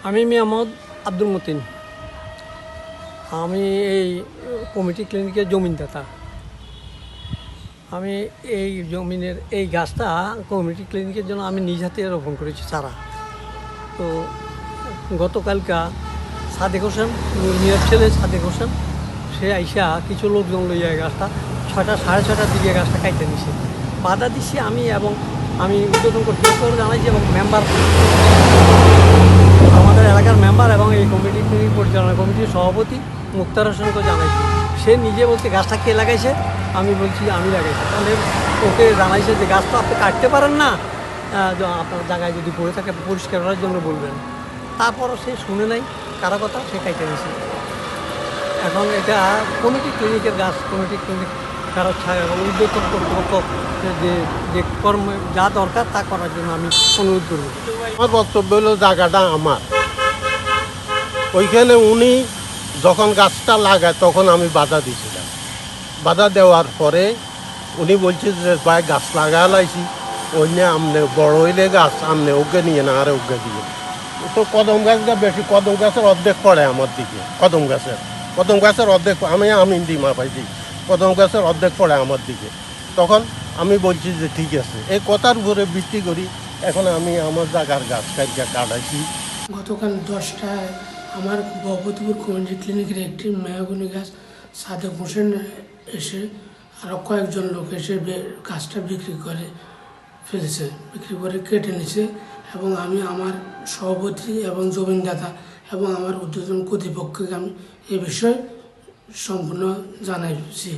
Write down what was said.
আমি মিয়ামদ আব্দুল মতিন। আমি এই কমিটি ক্লিনিকের জমিনদাতা। আমি এই জমিনের এই গাছটা কমিটি ক্লিনিকের জন্য আমি নিজ হাতে রোপণ করেছি চারা। তো গতকালকা সাদেক হোসেন, মিয়ার ছেলে সাদেক হোসেন, সে আইসা কিছু লোকজন লইয়া গাছটা 6টা সাড়ে 6টার দিকে গাছটা কাইতে নিছে। বাধা দিচ্ছি আমি, এবং আমি উদ্বোধন কর্তৃপক্ষ জানাইছি, এবং মেম্বার, আমাদের এলাকার মেম্বার এবং এই কমিটি ক্লিনিক পরিচালনা কমিটির সভাপতি মুক্তার হোসেনকে জানাইছি। সে নিজে বলছে গাছটা কে লাগাইছে, আমি বলছি আমি লাগাইছি। তাহলে ওকে জানাইছে যে গাছ তো আপনি কাটতে পারেন না, আপনার জায়গায় যদি পড়ে থাকে পরিষ্কার করার জন্য বলবেন। তারপরও সে শুনে নাই কারো কথা, সে কাইতে নিয়েছে। এখন এটা কমিটি ক্লিনিকের গাছ, কমিটি ক্লিনিক কারো এবং উদ্যোক্তা কর্তৃপক্ষ যে কর্ম যা দরকার তা করার জন্য আমি অনুরোধ করব। আমার বক্তব্য হলো জায়গাটা আমার, ওইখানে উনি যখন গাছটা লাগায় তখন আমি বাধা দিয়েছিলাম। বাধা দেওয়ার পরে উনি বলছে যে ভাই গাছ লাগা লাইছি, ওই নিয়ে আমনে বড় হইলে গাছ আমনে ওকে নিয়ে না আরে ওকে দিয়ে। তো কদম গাছটা বেশি, কদম গাছের অর্ধেক পড়ে আমার দিকে, কদম গাছের অর্ধেক আমি ডিমা পাইছি, কদম গাছের অর্ধেক পড়ে আমার দিকে। তখন আমি বলছি যে ঠিক আছে, এই কথার উপরে ভিত্তি করি এখন আমি আমার জায়গার গাছ কাটাইছি। গতকাল 10টায় আমার ভগবতীপুর কমিউনিটি ক্লিনিকের একটি মেহগনি গাছ সাদেক হোসেন এসে আরও কয়েকজন লোক এসে গাছটা বিক্রি করে ফেলেছে, বিক্রি করে কেটে নিছে। এবং আমি আমার সভাপতি এবং জমিনদাতা এবং আমার উদ্বোধন কর্তৃপক্ষকে আমি এ বিষয়ে সম্পূর্ণ জানাইছি।